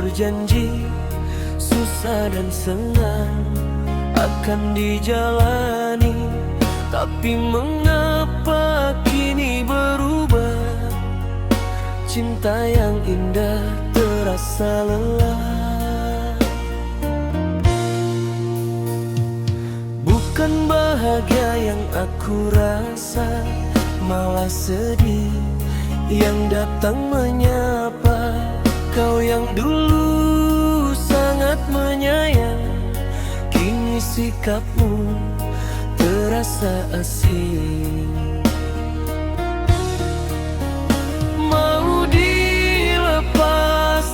berjanji susah dan senang akan dijalani, tapi mengapa kini berubah? Cinta yang indah terasa lelah. Bukan bahagia yang aku rasa, malah sedih yang datang menyapa. Kau yang dulu sangat menyayang, kini sikapmu terasa asing. Mau dilepas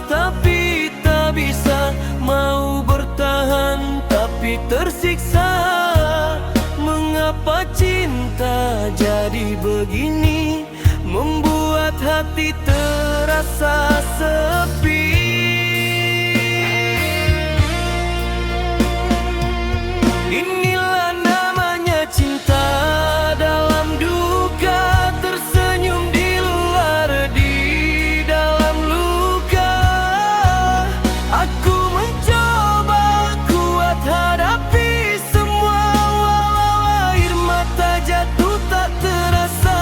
tapi tak bisa, mau bertahan tapi tersiksa. Mengapa cinta jadi begini, membuat hati terasa sepi. Inilah namanya cinta dalam duka, tersenyum di luar, di dalam luka. Aku mencoba kuat hadapi semua, walau air mata jatuh tak terasa.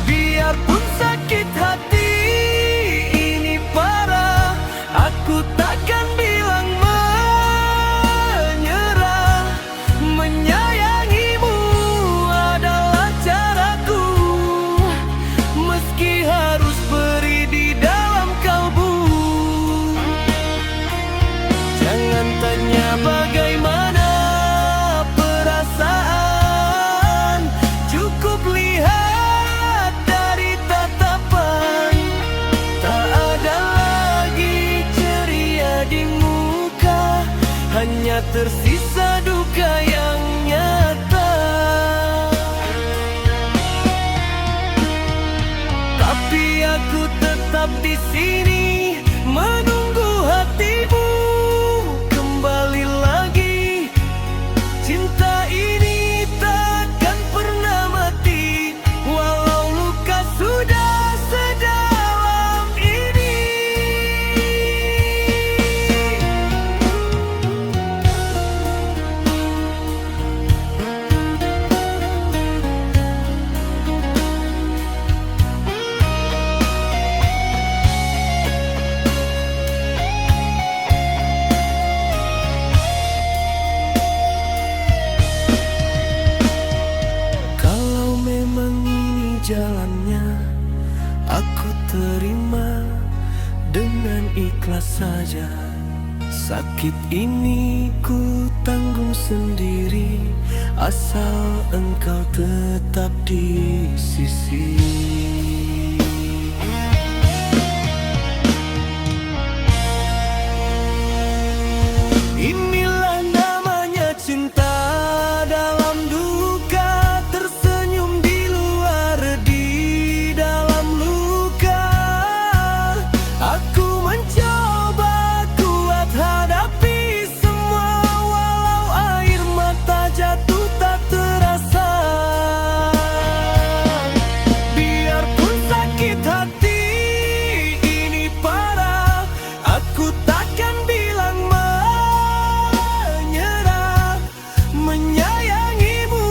Biarpun sakit hati ini parah, aku takkan bilang menyerah. Menyayangimu adalah caraku, meski harus beri di dalam kalbu. Jangan tanya bagaimana perasaan, cukup lihat dari tatapan. Tak ada lagi ceria di muka, hanya tersisa duka yang nyata. Tapi aku tetap di sini menunggu hatimu kembali lagi. Cinta ini takkan pernah mati, walau luka sudah sedalam ini. Kalau memang ini jalannya, aku terima dengan ikhlas saja. Sakit ini ku tanggung sendiri, asal engkau tetap di sisi. Inilah namanya cinta dalam duka, tersenyum di luar, di dalam luka. Aku mencoba kuat hadapi semua, walau air mata jatuh tak terasa. Biarpun sakit hati ini parah, aku takkan bilang menyerah. Menyayangimu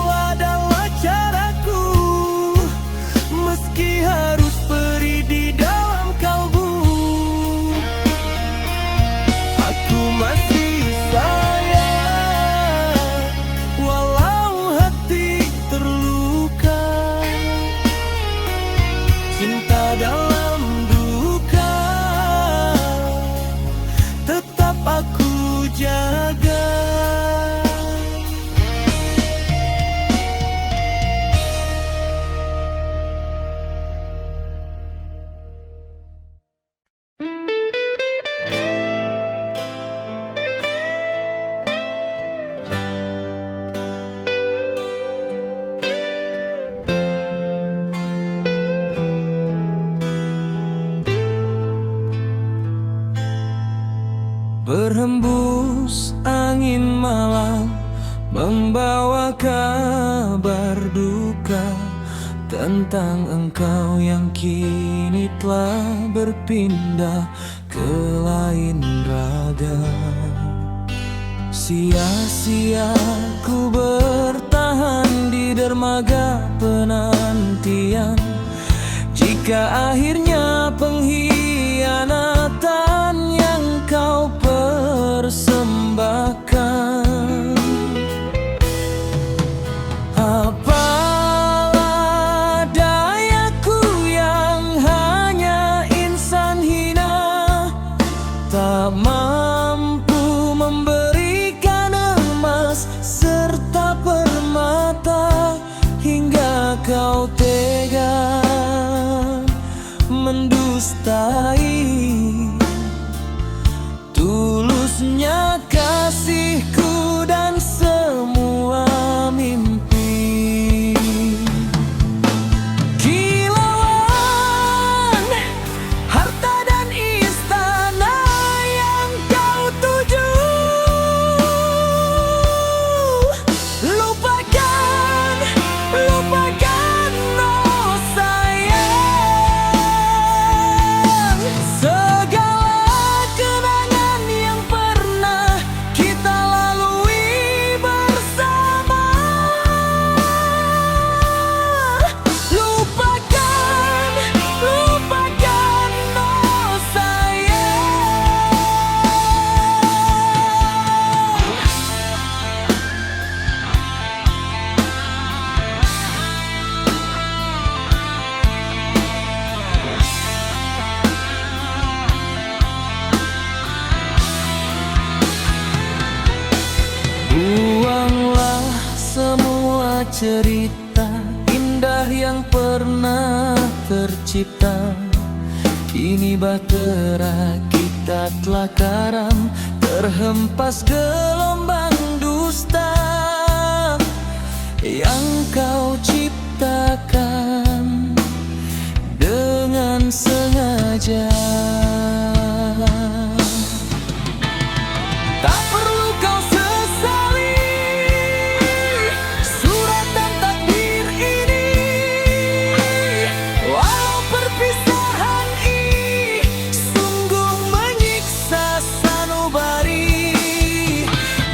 adalah caraku, meski harus beri di dalam kalbu. Aku masih sayang, walau hati terluka. Cinta dalam duka tetap aku jaga. Berhembus angin malam, membawa kabar duka, tanda tentang engkau yang kini telah berpindah ke lain raga. Sia-sia ku bertahan di dermaga penantian, jika akhirnya pengkhianatan yang kau persembahkan. Apalah dayaku yang hanya insan hina, tak mampu memberikan emas serta permata, hingga kau tega mendustai tulusnya kasihku dan semua mimpi. Kilauan harta dan istana yang kau tuju, lupakan, lupakan, oh sayang, segala kenangan yang pernah kita lalui bersama. Lupakan, lupakan, oh sayang. Buanglah semua cerita indah yang pernah tercipta. Kini bahtera kita telah karam, terhempas gelombang dusta yang kau ciptakan dengan sengaja. Tak perlu kau sesali surat dan takdir ini, walau perpisahan ini sungguh menyiksa sanubari.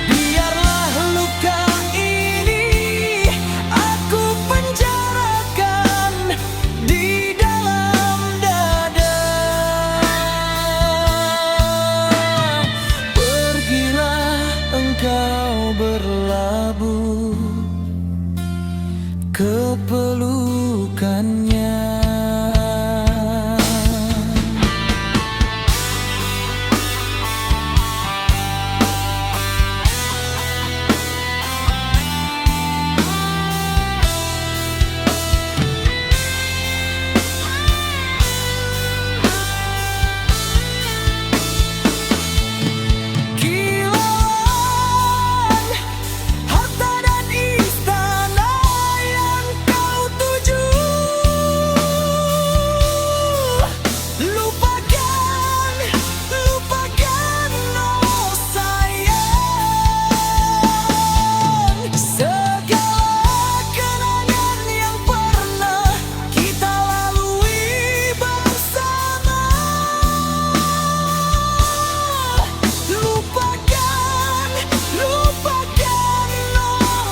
Biarlah luka ini aku penjarakan di dalam dada. Pergilah engkau berlabuh ke pelukannya. Kilauan harta dan istana yang kau tuju, lupakan, lupakan, oh sayang, segala kenangan yang pernah kita lalui bersama. Lupakan, lupakan, oh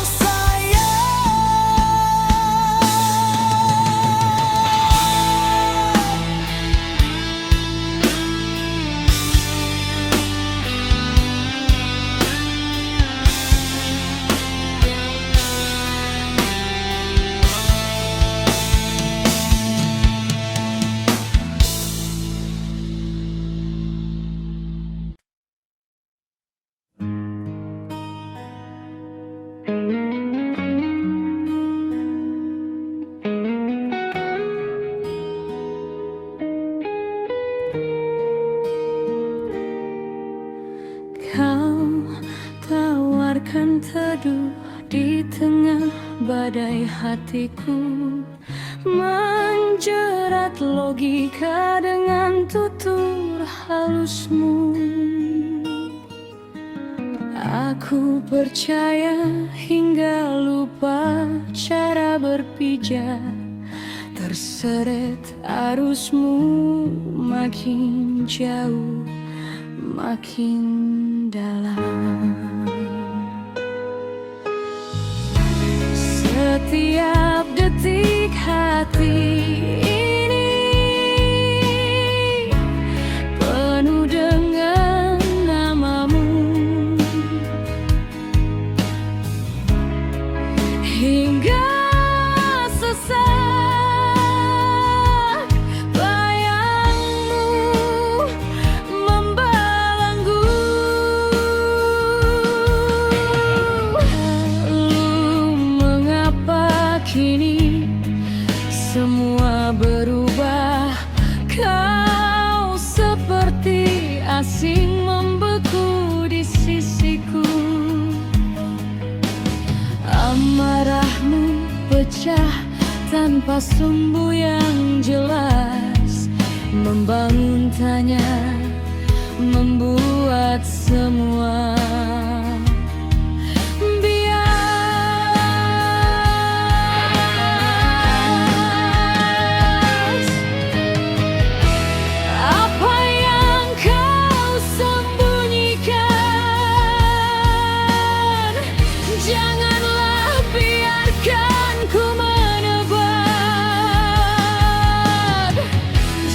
Kau tawarkan teduh di tengah badai hatiku, menjerat logika dengan tutur halusmu. Aku percaya hingga lupa cara berpijak terseret arusmu makin jauh, makin dalam. Setiap detik hati ini penuh dengan namamu, hingga sesak bayangmu membelenggu. Lalu mengapa kini semua berubah? Kau seperti asing membeku di sisiku. Amarahmu pecah tanpa sumbu yang jelas, membangun tanya, membuat semua bias. Apa yang kau sembunyikan, janganlah biarkan ku menebak.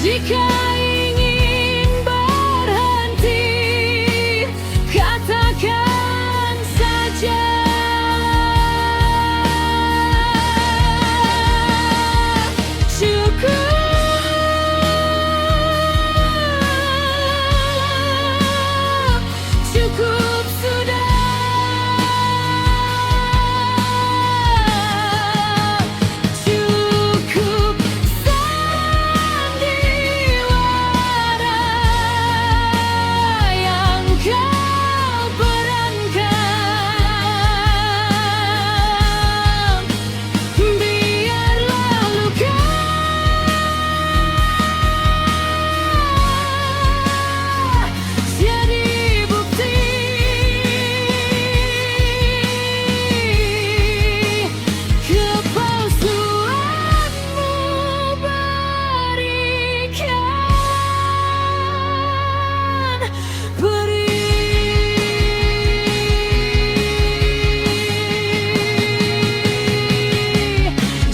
Jika ingin berhenti, katakan saja. Cukup sudah, cukup sandiwara yang kau perankan. Biarlah luka jadi bukti kepalsuanmu berikan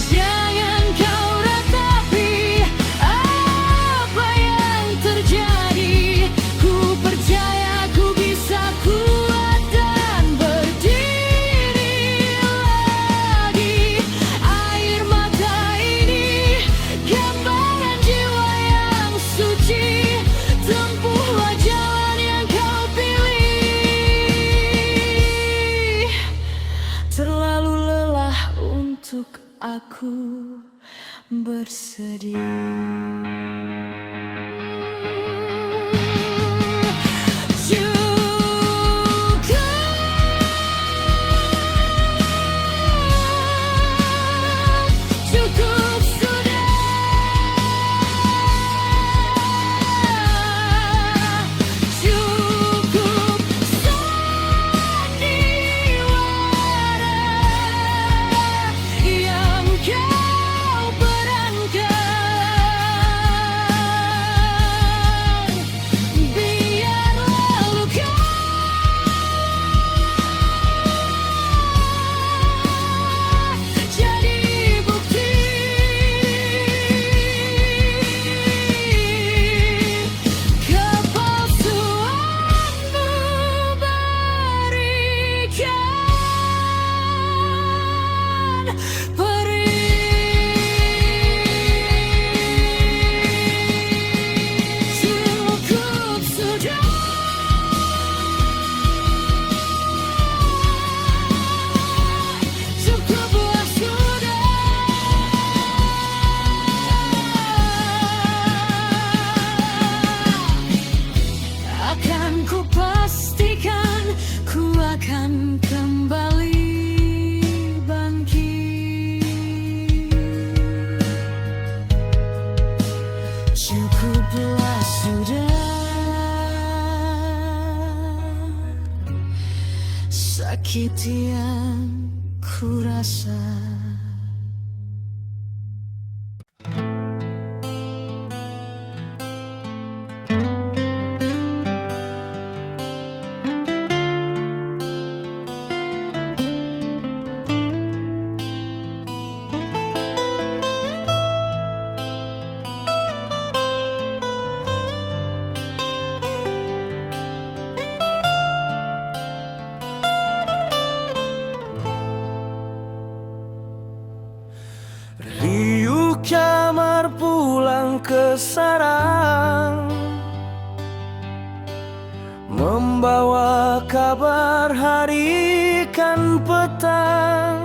Jangan kau ratapi apa yang terjadi. Ku percaya ku bisa kuat dan berdiri lagi. Air mata ini gambaran jiwa yang suci. Tempuhlah jalan yang kau pilih. Terlalu lelah untuk aku bersedih. Cukup sudah, cukup sandiwara yang kau perankan. Biarlah luka jadi bukti kepalsuanmu berikan Cukup sudah, cukuplah sudah. Akan ku pastikan ku akan kembali bangkit. Cukuplah sudah, sakit yang ku rasa. bersarang, membawa kabar hari kan petang.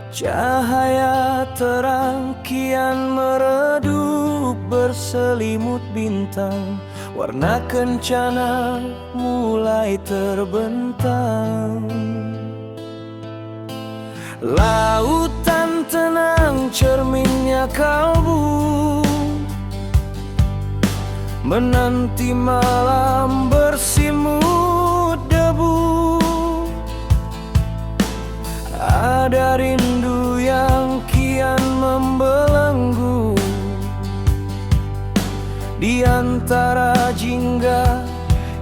Cahaya terang kian meredup berselimut bintang, warna kencana mulai terbentang. Lautan tenang cerminnya kalbu, menanti malam bersimut debu. Ada rindu yang kian membelenggu di antara jingga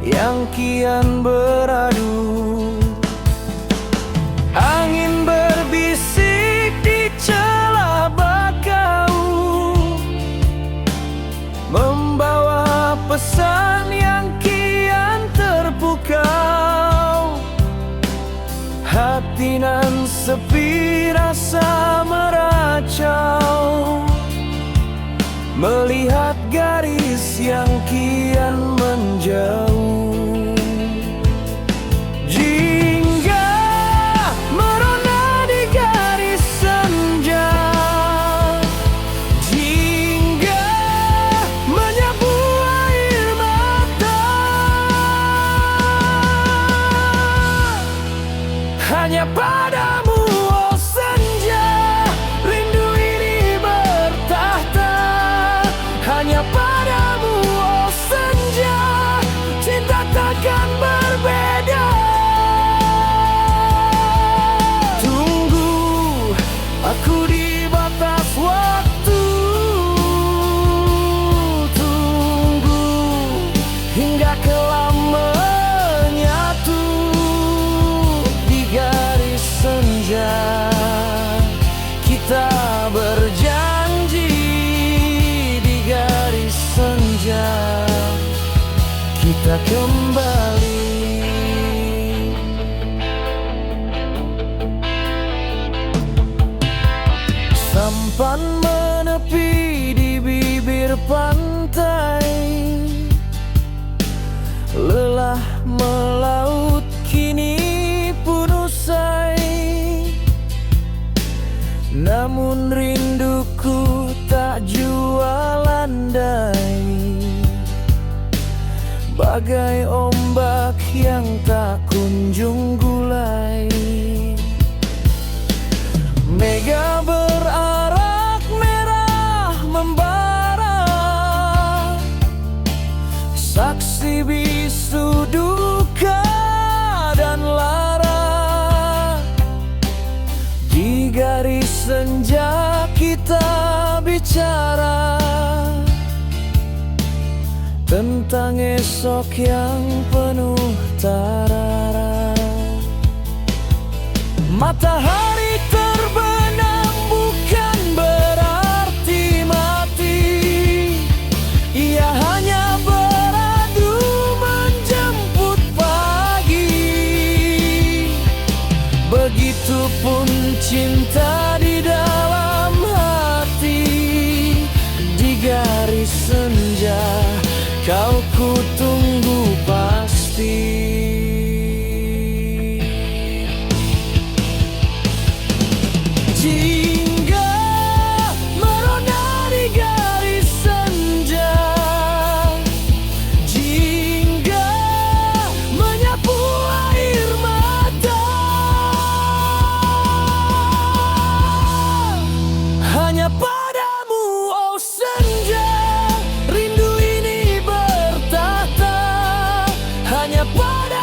yang kian beradu. Angin berbisik di celah bakau, membawa pesan yang kian terpukau. Hati nan sepi rasa meracau, melihat garis yang kian menjauh. Jingga merona di garis senja, jingga menyapu air mata. Hanya padamu, oh senja, rindu ini bertahta. Hanya padamu, oh senja, cinta takkan berbeda. Tunggu aku di batas waktu, tunggu hingga kelam menyatu di garis senja. Kita berjanji di garis senja kita kembali. Sampan menepi di bibir pantai, lelah melaut kini pun usai. Namun rinduku tak jua landai, bagai ombak yang tak kunjung gulai. Mega berarak merah membara, saksi bisu duka dan lara. Di garis senja kita bicara tentang esok yang penuh tarara. Matahari terbenam bukan berarti mati, ia hanya beradu menjemput pagi. Begitupun cinta di dalam hati, di garis senja kau ku tunggu pasti. Jingga merona di garis senja, jingga menyapu air mata. Hanya padamu, oh senja, rindu ini bertahta. Hanya padamu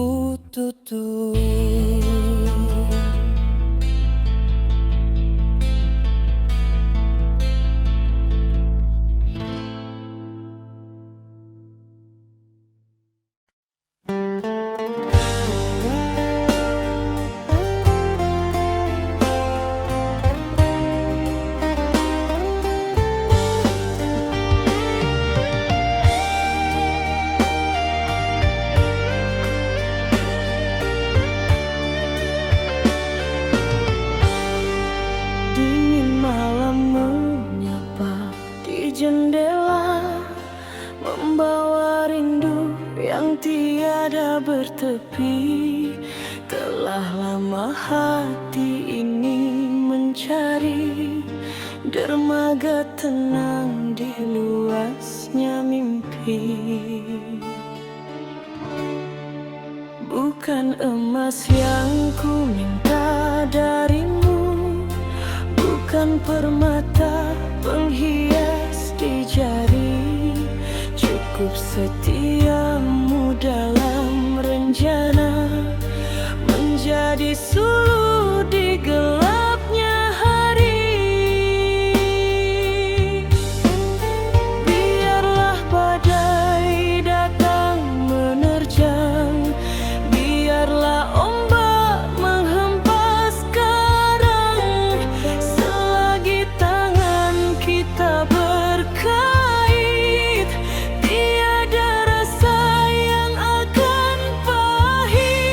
ku tutup. Dingin malam menyapa di jendela, membawa rindu yang tiada bertepi. Telah lama hati ini mencari dermaga tenang di luasnya mimpi. Bukan emas yang ku minta darimu, bukan permata penghias di jari. Cukup setiamu dalam rencana, menjadi suluh di gelapnya hari. Biarlah badai datang menerjang, biarlah ombak menghempas karang, selagi tangan kita berkait, tiada rasa yang akan pahit.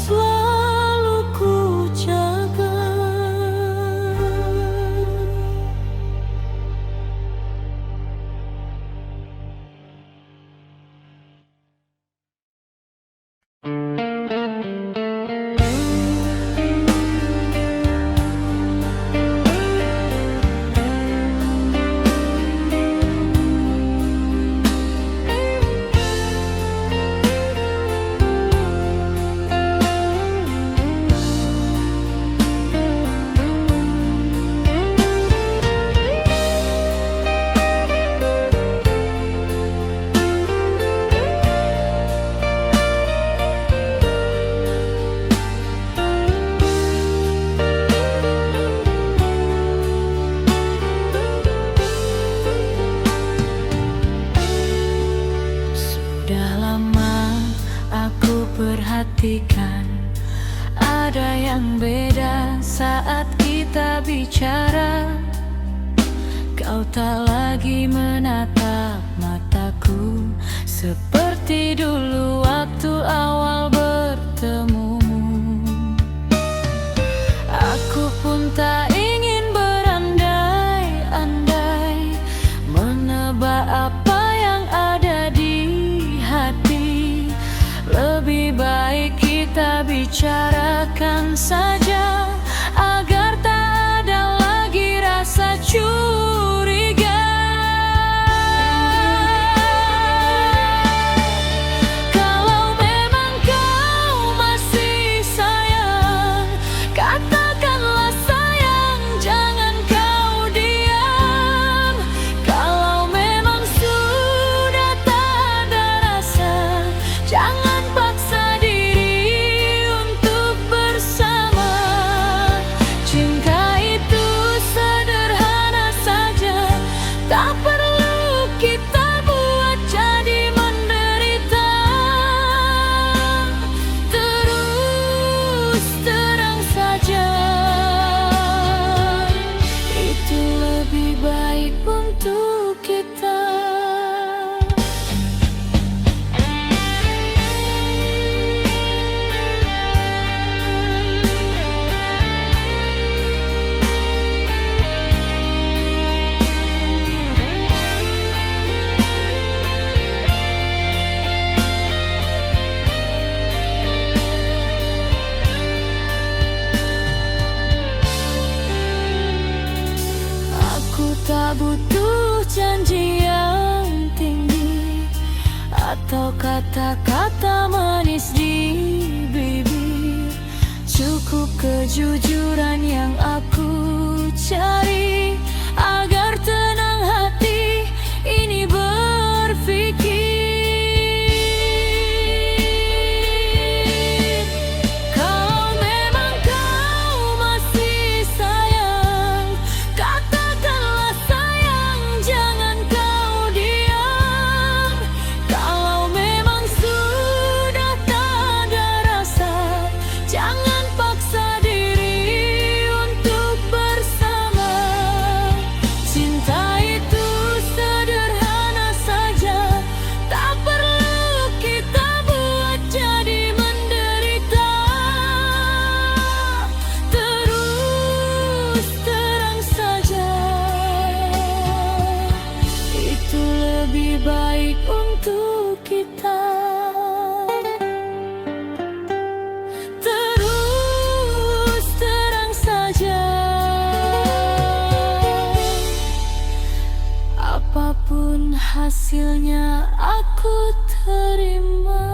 selalu ku jaga. Sudah lama aku perhatikan ada yang beda saat kita bicara. Kau tak lagi menatap mataku seperti dulu waktu awal bertemu. Aku pun tak ingin berandai-andai menebak apa yang ada di hati. Lebih baik kita bicarakan saja agar tak ada lagi rasa curiga. Kalau memang kau masih sayang, katakanlah sayang, jangan kau diam. Kalau memang sudah tak ada rasa, jangan paksa diri untuk bersama. Cinta itu sederhana saja, tak perlu kita buat jadi menderita. Terus terang saja, itu lebih baik untuk kita. Aku tak butuh janji yang tinggi atau kata-kata manis di bibir. Cukup kejujuran yang aku cari agar tenang hati ini berpikir. Kalau memang kau masih sayang, katakanlah sayang, jangan kau diam. Kalau memang sudah tak ada rasa, jangan paksa diri untuk bersama. Cinta itu sederhana saja, tak perlu kita buat jadi menderita. Terus terang saja, itu lebih baik untuk kita. Terus terang saja, apapun hasilnya aku terima.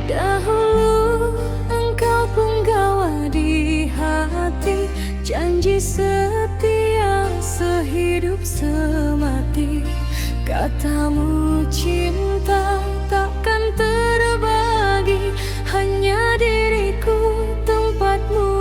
Dahulu engkau penggawa di hati, janji setia sehidup semati. Katamu cinta takkan terbagi, hanya diriku tempatmu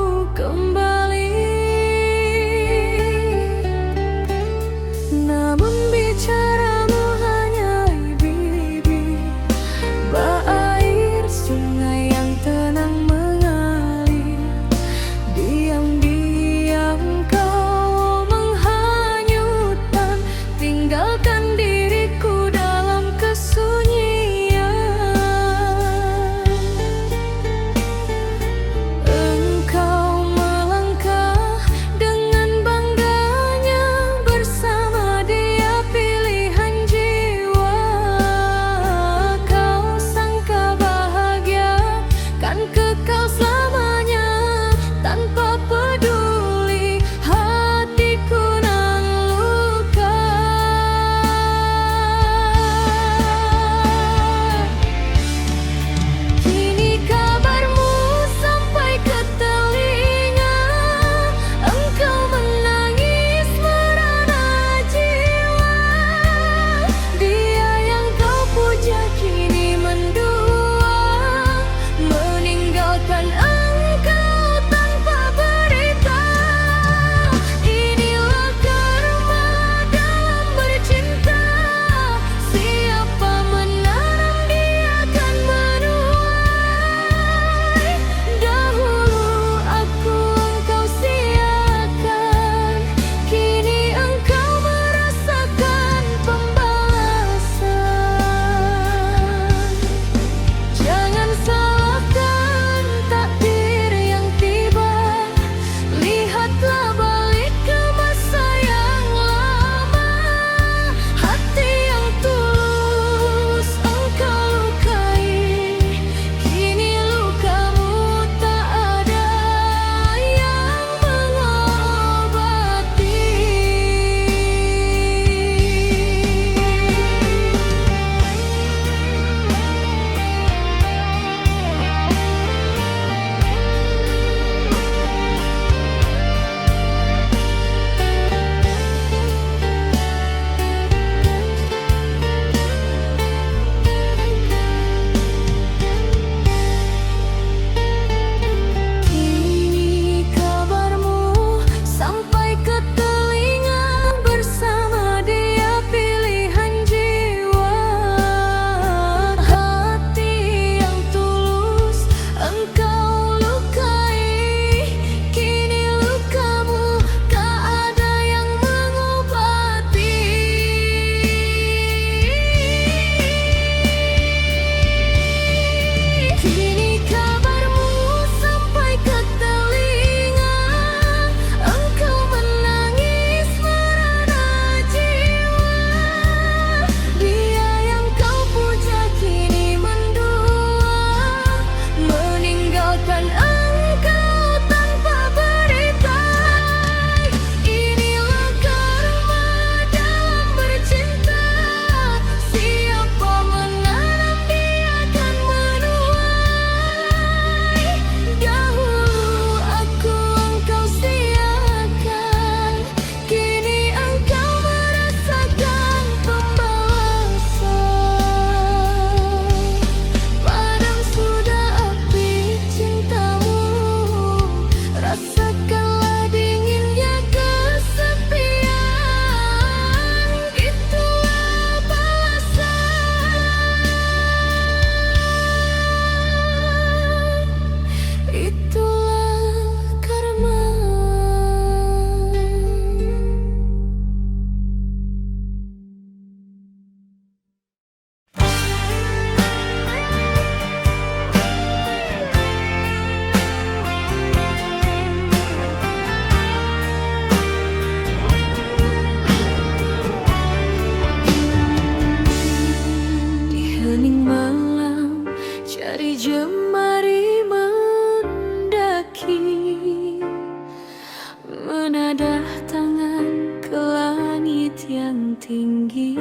menadah tangan ke langit yang tinggi.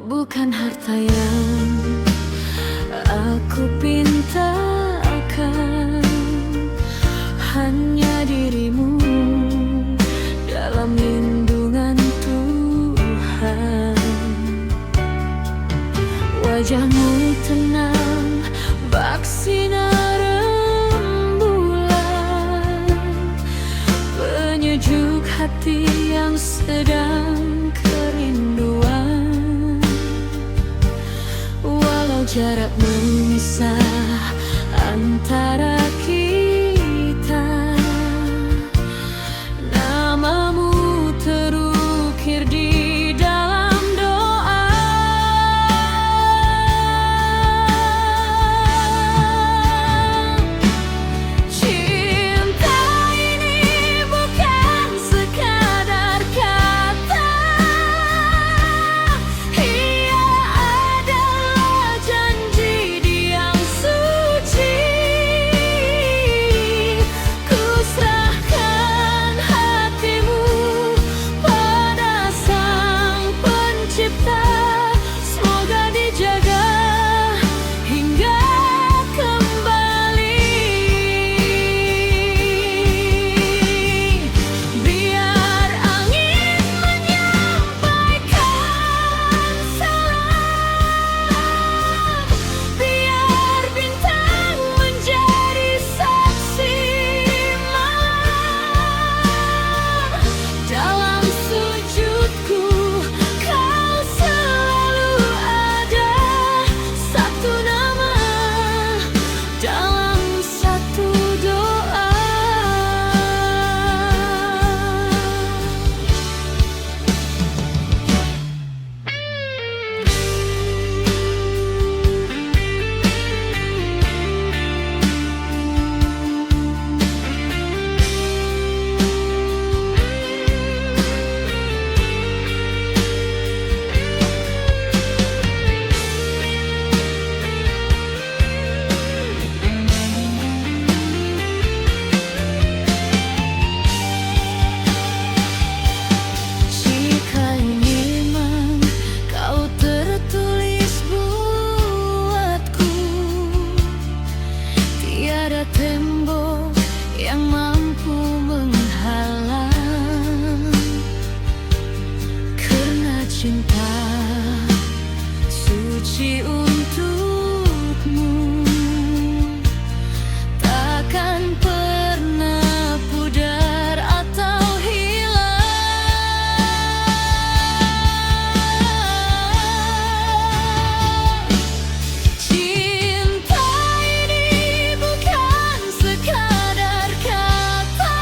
Bukan harta yang aku pintakan, hanya dirimu dalam lindungan Tuhan. Wajahmu tenang bak sinar rembulan, penyejuk hati yang sedang kerinduan. Walau jarak memisah antara kita, namamu terukir di dalam doa. Cinta ini bukan sekadar kata, ia adalah janji di yang suci. Ku serahkan hatimu pada Sang Pencipta, semoga dijaga hingga kembali. Biar angin menyampaikan salam, biar bintang menjadi saksi malam. Dalam sujudku kau selalu ada, satu nama dalam satu doa. Jika memang kau tertulis buatku, tiada tembok yang mampu menghalang. Karena cinta suci untukmu takkan pernah pudar atau hilang. Cinta ini bukan sekadar kata,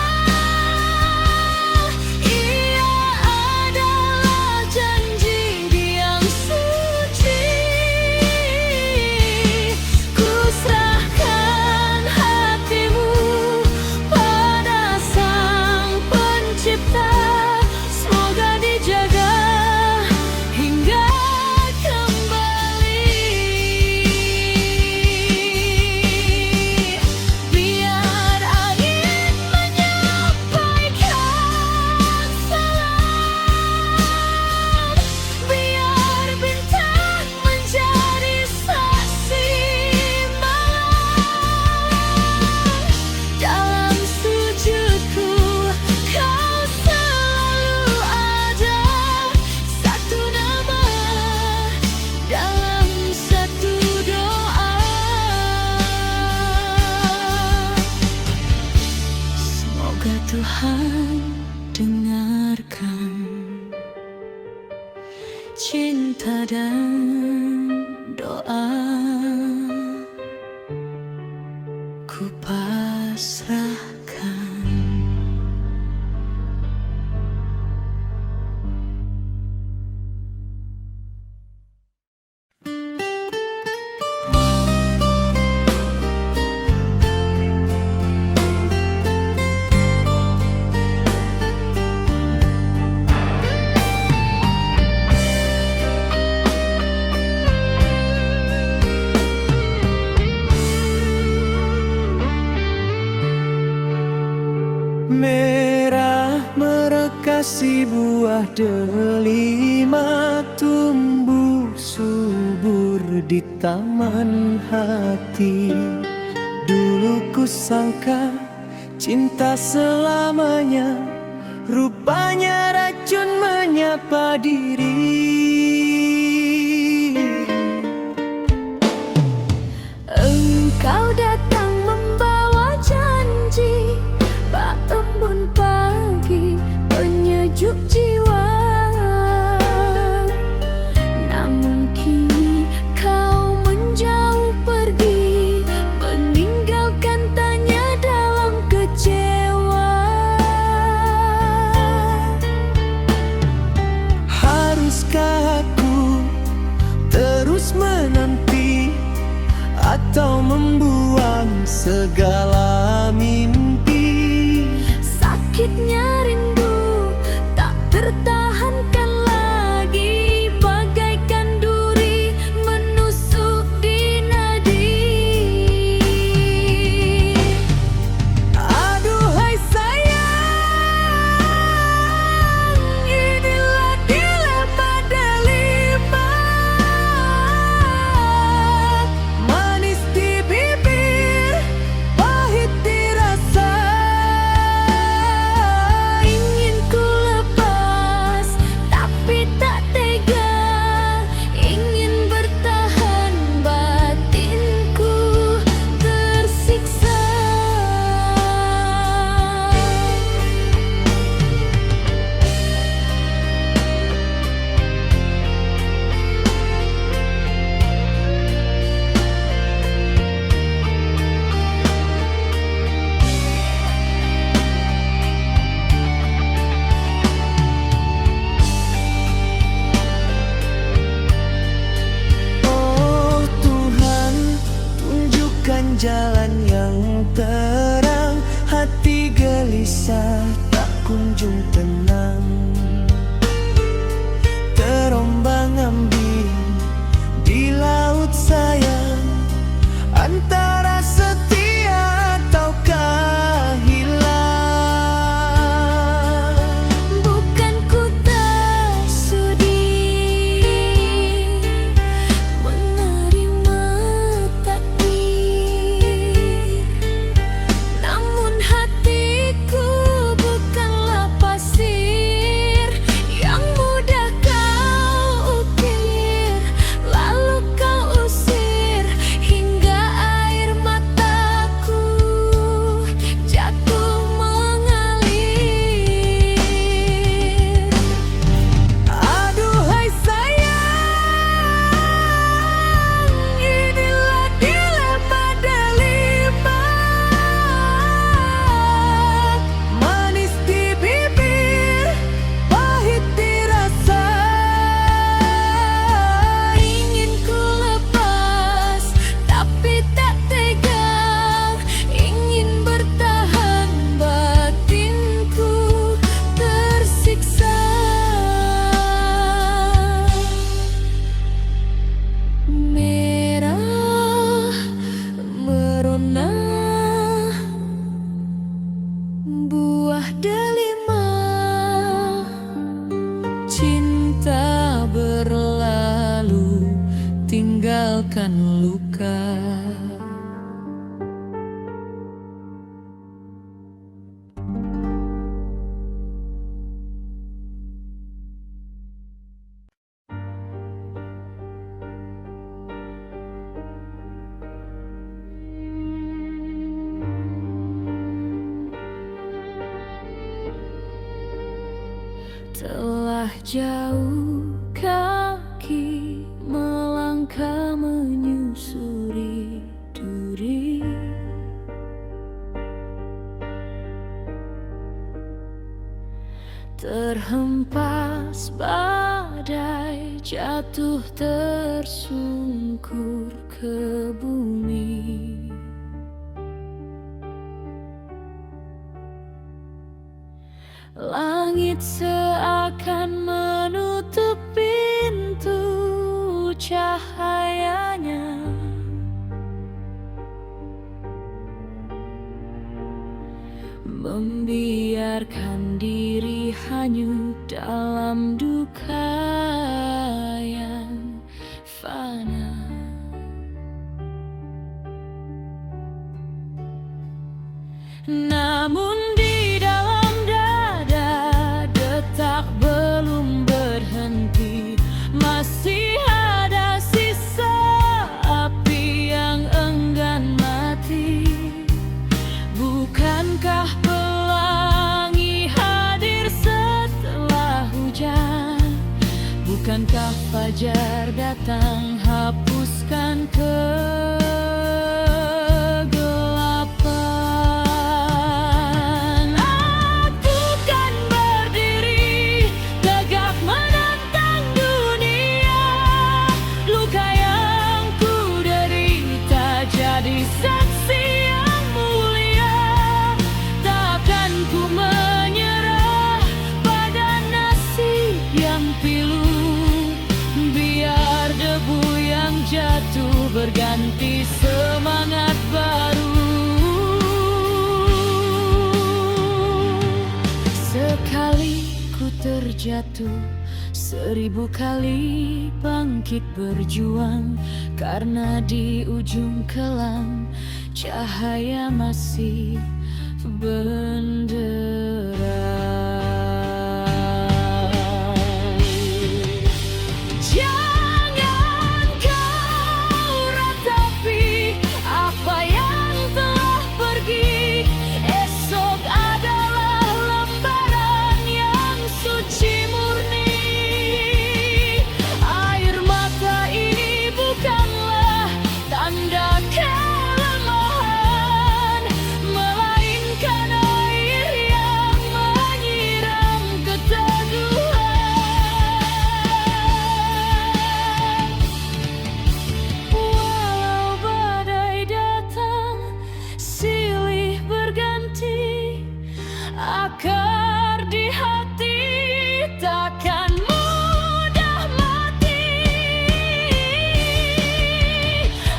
ia adalah janji di yang suci. Ku serahkan hatimu pada Sang Pencipta, semoga dijaga hingga kembali. Biar angin menyampaikan salam, biar bintang menjadi saksi malam. Dalam sujudku kau selalu ada, satu nama dalam satu doa. Semoga Tuhan dengarkan cinta dan doa. Ku pasrahkan. Merah merekasi buah delima, tumbuh subur di taman hati. Dulu ku sangka cinta selamanya, rupanya racun menyapa diri. Engkau datang membawa janji, bak embun pagi penyejuk jiwa. Namun kini kau menjauh pergi, meninggalkan tanya dalam kecewa. Haruskah aku terus menanti, atau membuang segala mimpi? Sakitnya rindu tak tertahankan lagi, bagaikan duri menusuk di nadi. Aduhai sayang, inilah dilema delima. Manis di bibir, pahit di rasa. Ingin ku lepas, tapi tak tega. Ingin bertahan, batinku tersiksa. Oh Tuhan, tunjukkan jalan yang terang. Hati gelisah tak kunjung tenang, terombang-ambing di laut sayang, antara setia ataukah hilang. Bukan ku tak sudi menerima takdir, namun hatiku bukanlah pasir yang mudah kau ukir, lalu kau usir hingga air mataku jatuh mengalir. Aduhai sayang, inilah dilema delima. Manis di bibir, pahit di rasa. Ingin ku lepas, tapi tak tega. Ingin bertahan, batinku tersiksa. Merah merona, buah delima. Cinta berlalu, tinggalkan luka. Telah jauh kaki melangkah menyusuri duri, terhempas badai, jatuh tersungkur ke bumi. Langit seakan menutup pintu cahayanya. membiarkan diri hanyut dalam duka yang fana. Namun di dalam dada detak belum berhenti, masih ada sisa api yang enggan mati. Bukankah pelangi hadir setelah hujan? Bukankah fajar datang hapuskan kegelapan? Aku kan berdiri tegak menentang dunia. Luka yang ku derita jadi saksi yang mulia. Takkan ku menyerah pada nasib yang pilu. Biar debu yang jatuh berganti semangat baru. Sekali ku terjatuh, 1000 kali bangkit berjuang. Karena di ujung kelam cahaya masih benderang. Jangan kau ratapi apa yang telah pergi. Esok adalah lembaran yang suci murni. Air mata ini bukanlah tanda kelemahan, melainkan air yang menyiram keteguhan. Walau badai datang, silih berganti, akar di hati takkan mudah mati.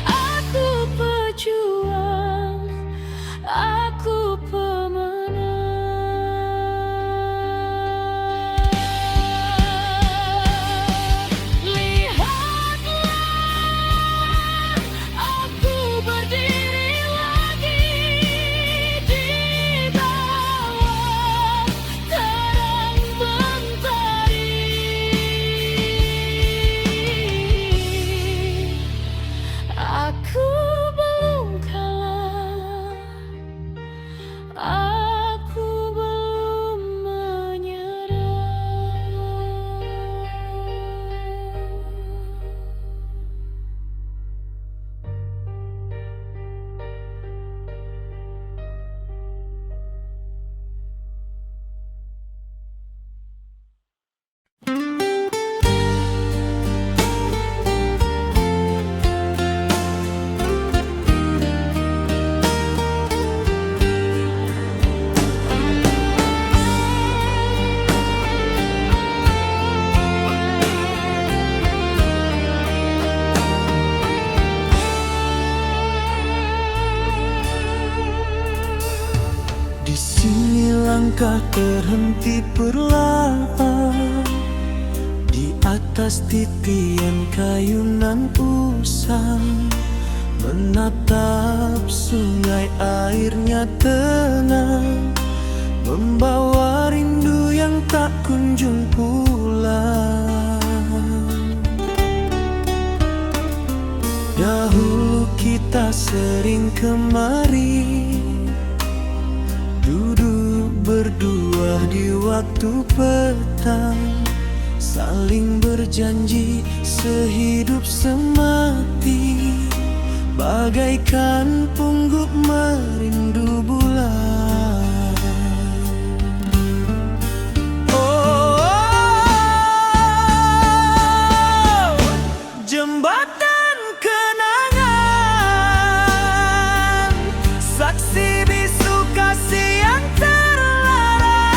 Aku pejuang, aku pemenang. Lihatlah, aku berdiri lagi di bawah terang mentari. Aku belum kalah, aku belum menyerah. Di sini langkah terhenti perlahan, di atas titian kayunan usang, menatap sungai airnya tenang, membawa rindu yang tak kunjung pulang. Dahulu kita sering kemari, duduk berdua di waktu petang, saling berjanji sehidup semati, bagaikan pungguk merindu bulan. Jembatan kenangan, saksi bisu kasih yang terlarang.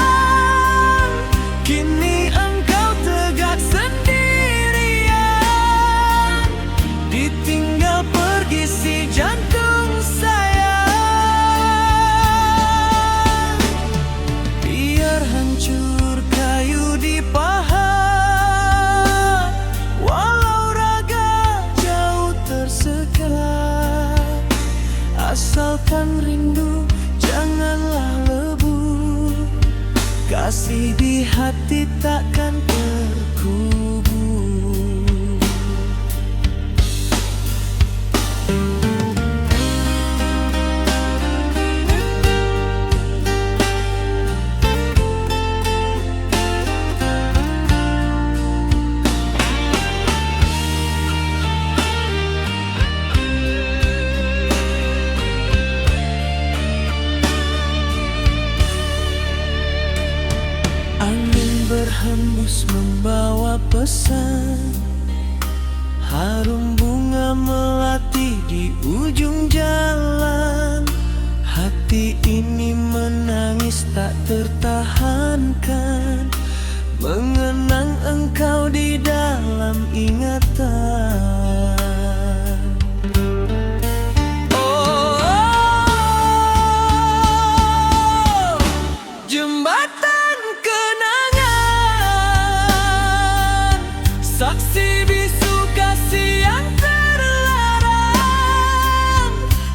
Kini engkau tegak sendirian, ditinggal pergi si jantung sayang. kasih di hati takkan terkubur. Angin berhembus membawa pesan, harum bunga melati di ujung jalan. Hati ini menangis tak tertahankan, mengenang engkau di dalam ingatan. Jembatan kenangan, saksi bisu kasih yang terlarang.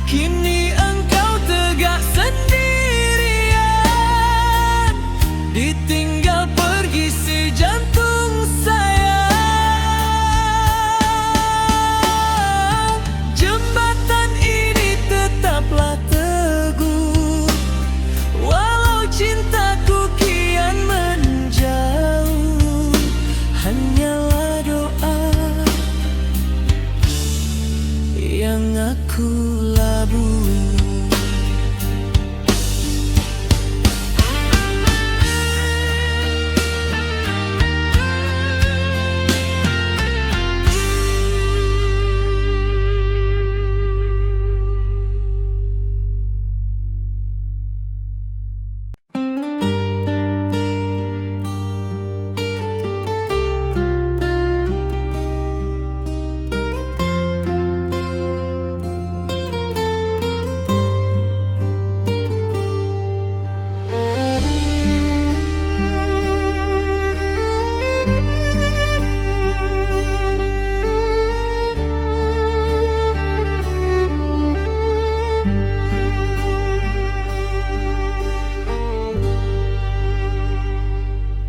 Kini engkau tegak sendirian, ditinggal pergi si jantung sayang. Jembatan ini tetaplah teguh, walau cintaku kian menjauh. Hanyalah doa yang aku labur.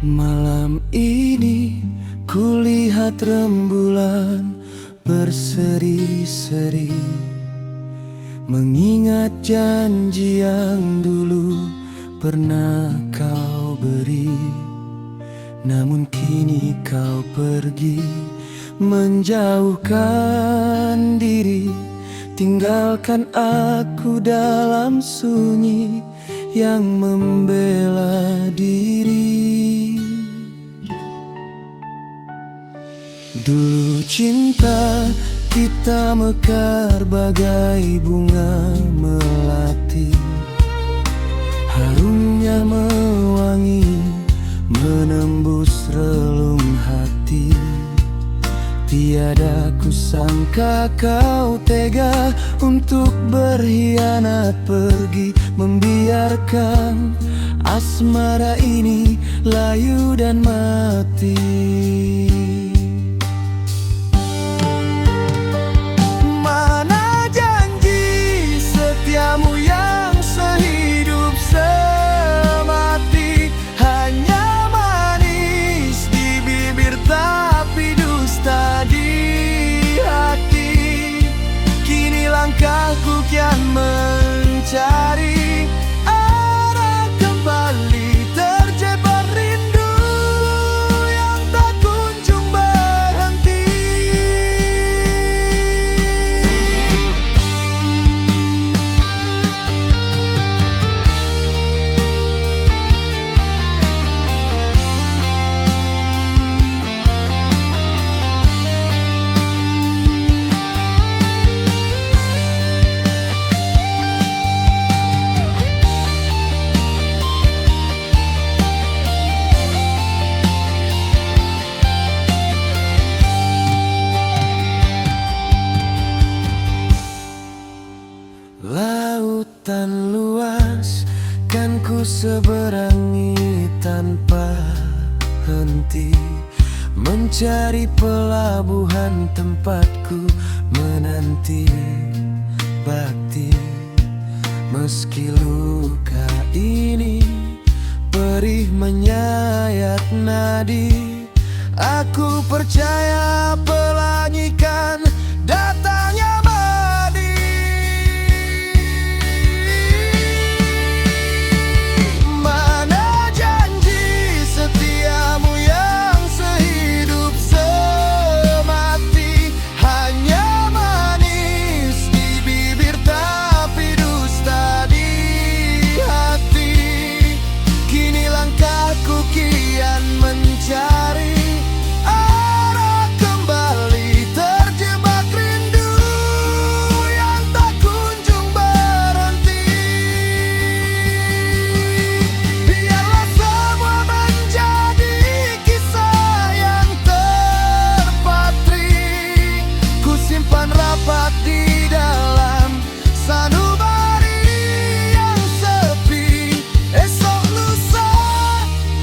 Malam ini kulihat rembulan berseri-seri, mengingat janji yang dulu pernah kau beri. Namun kini kau pergi, menjauhkan diri, tinggalkan aku dalam sunyi yang membela diri. Dulu cinta kita mekar bagai bunga melati, harumnya mewangi menembus relung hati. Tiada kusangka kau tega untuk berkhianat pergi, membiarkan asmara ini layu dan mati. Mana janji setiamu yang sehidup semati, hanya manis di bibir tapi dusta di hati. Kini langkahku kian mencari arah kembali, terjebak rindu yang tak kunjung berhenti. Lautan luas kan ku seberangi tanpa henti, mencari pelabuhan tempatku menanti bakti. Meski luka ini perih menyakiti, nadi. Aku percaya pelangikan datangnya madi. Mana janji setiamu yang sehidup semati, hanya manis di bibir tapi dusta di hati. Kini langkahku kian mencari arah kembali, terjebak rindu yang tak kunjung berhenti. Biarlah semua menjadi kisah yang terpatri, ku simpan rapat di dalam sanubari yang sepi. Esok lusa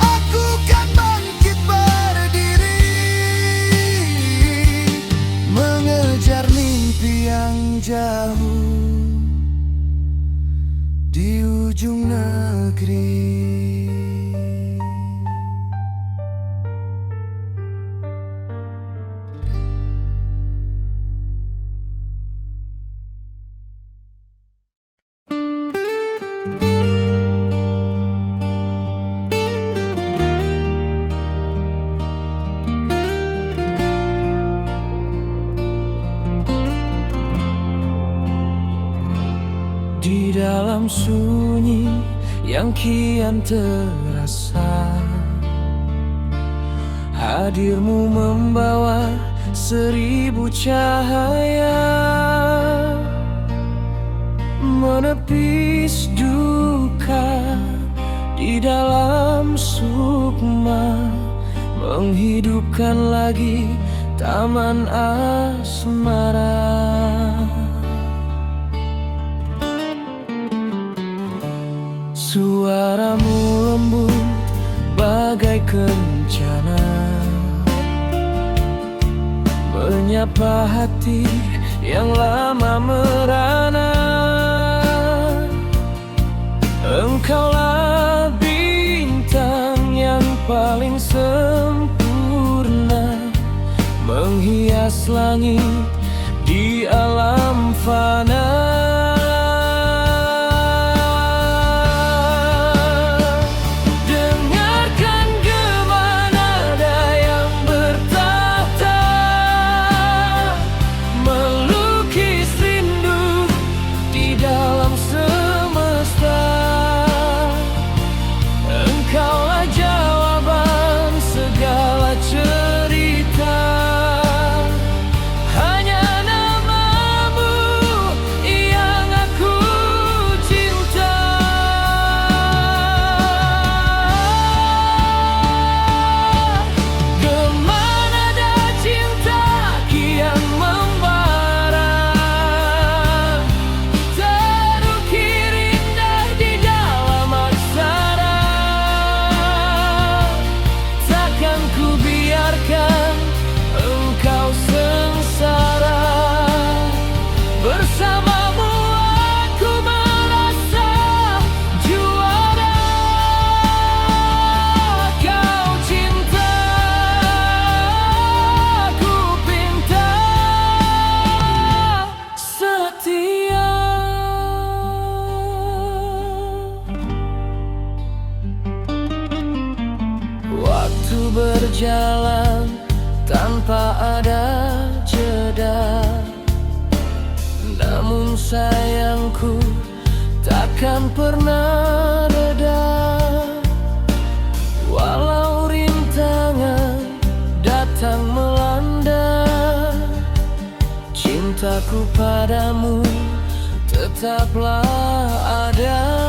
aku kan bangkit berdiri, mengejar mimpi yang jauh di ujung negeri. Di dalam sunyi yang kian terasa, hadirmu membawa 1000 cahaya, menepis duka di dalam sukma, menghidupkan lagi taman asmara. Suaramu lembut bagai kencana, menyapa hati yang lama merana. Engkaulah bintang yang paling sempurna, menghias langit di alam fana. Berjalan tanpa ada jeda, namun sayangku takkan pernah reda. Walau rintangan datang melanda, cintaku padamu tetaplah ada.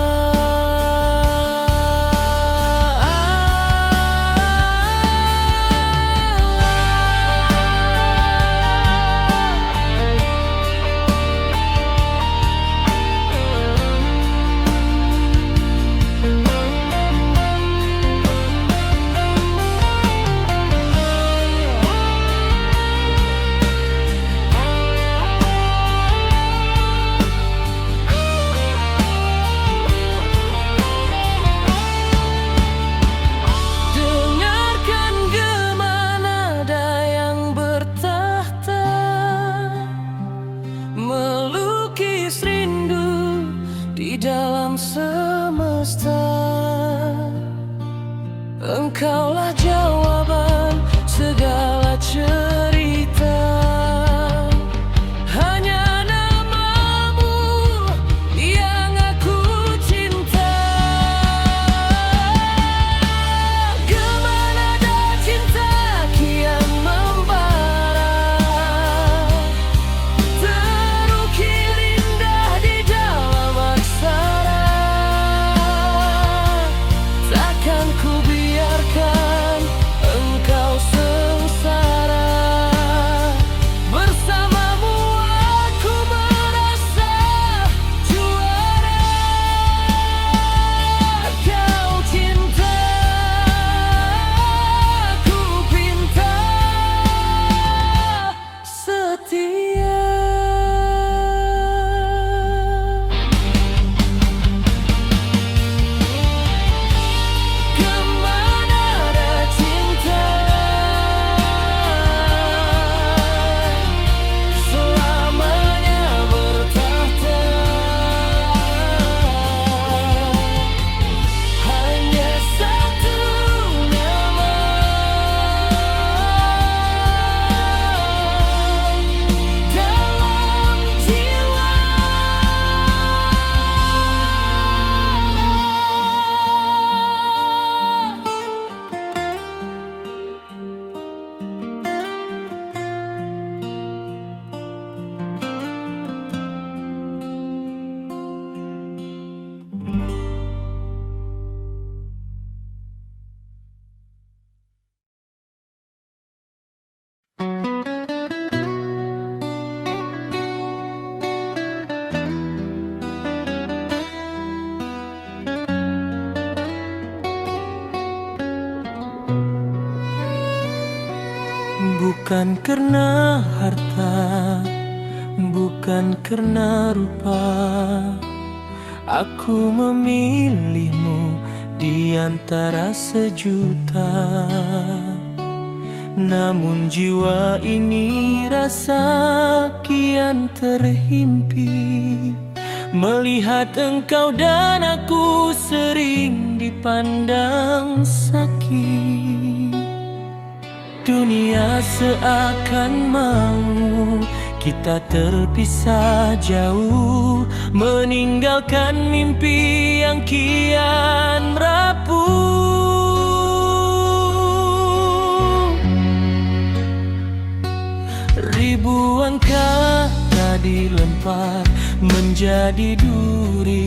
Engkaulah jawaban segala cerita. Hanya namamu yang aku cinta. Gemana ada cinta kian membara, terukir indah di dalam aksara. Takkan ku biarkan engkau sengsara. Bersamamu aku merasa juara. Kau cinta, ku pinta setia. Kemana ada cinta, selamanya bertahta. Hanya satu nama dalam jiwa. Bukan karena harta, bukan karena rupa, aku memilihmu di antara sejuta. Namun jiwa ini rasa kian terhimpit, melihat engkau dan aku sering dipandang sakit. Dunia seakan mau kita terpisah jauh, meninggalkan mimpi yang kian rapuh. Ribuan kata dilempar menjadi duri,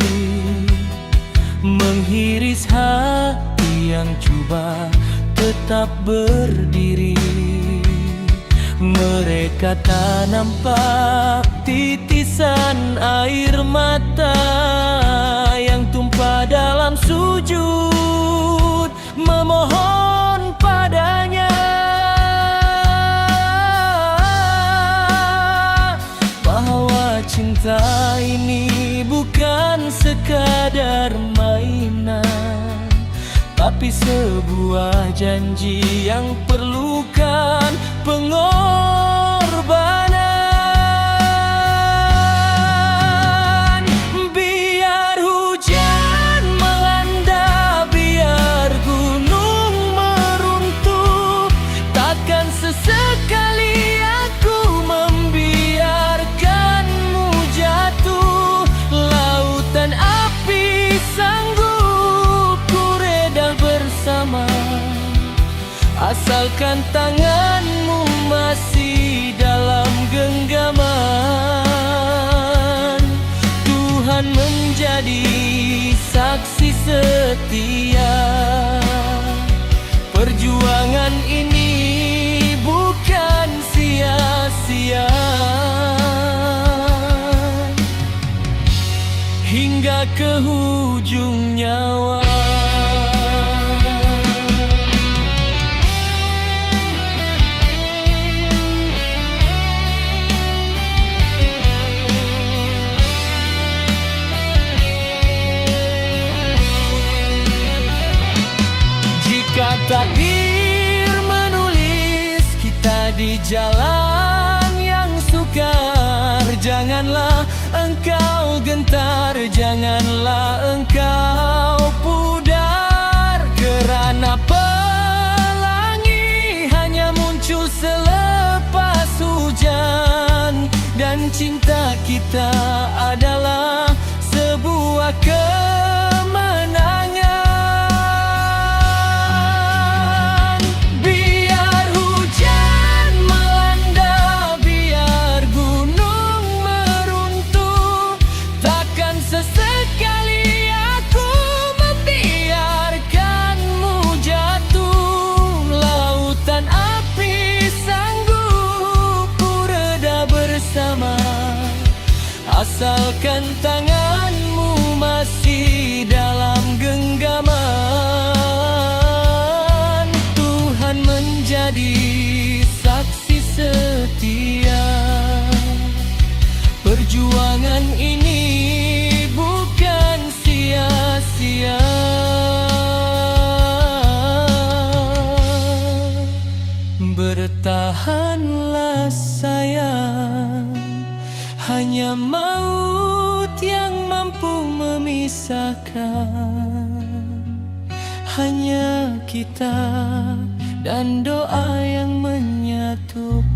menghiris hati yang coba tetap berdiri. Mereka tak nampak titisan air mata yang tumpah dalam sujud memohon padanya. Bahwa cinta ini bukan sekadar mainan, tapi sebuah janji yang perlukan pengorbanan. Biar hujan melanda, biar gunung meruntuh, takkan sesekali aku membiarkanmu jatuh. Lautan api sanggup bersama, asalkan tanganmu masih dalam genggaman. Tuhan menjadi saksi setia, perjuangan ini bukan sia-sia. Hingga ke ujung nyawa. Jika takdir menulis kita di jalan yang sukar, janganlah engkau gentar, janganlah engkau pudar, kerana selepas hujan. Dan cinta kita adalah sebuah kemenangan. Biar hujan melanda, biar gunung meruntuh, takkan sesekali aku membiarkanmu jatuh. Lautan api sanggup ku reda bersama, asalkan tanganmu masih dalam genggaman. Tuhan menjadi saksi setia, perjuangan ini bukan sia-sia. Bertahanlah sayang, hanya maut yang mampu memisahkan. Hanya kita dan doa yang menyatukan.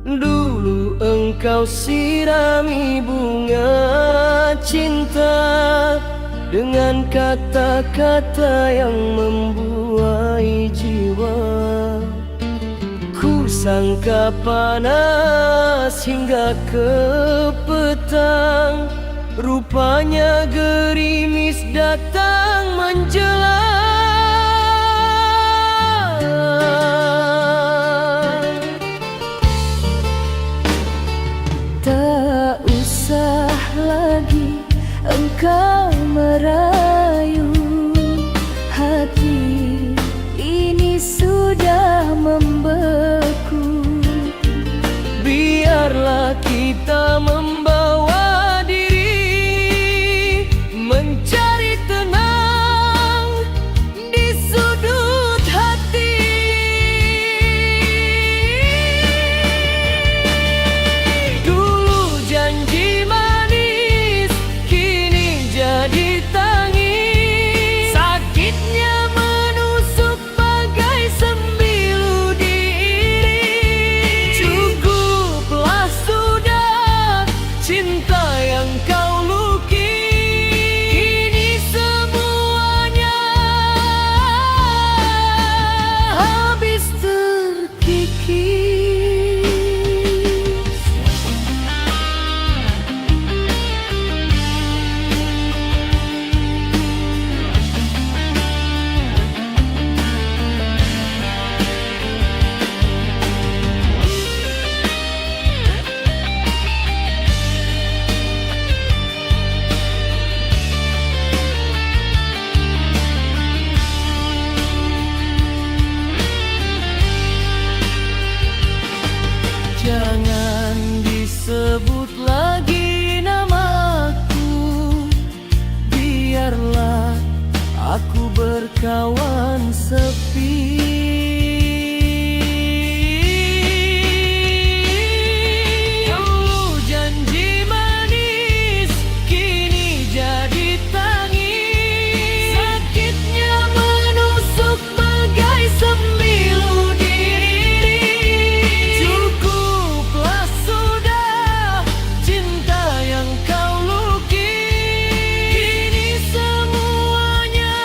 Dulu engkau sirami bunga cinta dengan kata-kata yang membuai jiwa. Ku sangka panas hingga ke petang, rupanya gerimis datang menjelang. Tak usah lagi engkau merayu, hati ini sudah membeku. Biarlah kita membawa diri mencari tenang di sudut hati. Dulu janji manis, kini jadi tangis. Sakitnya menusuk bagai sembilu diiris. Cukuplah sudah cinta yang kau lukis. Kini semuanya habis terkikis. Jangan disebut lagi namaku, biarlah aku berkawan sepi. Dulu janji manis, kini jadi tangis. Sakitnya menusuk bagai sembilu diiris. Cukuplah sudah cinta yang kau lukis. Kini semuanya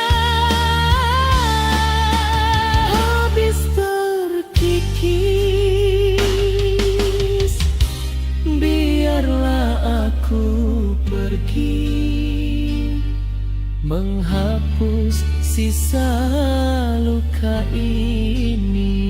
habis terkikis. Biarlah aku pergi, menghapus sisa luka ini.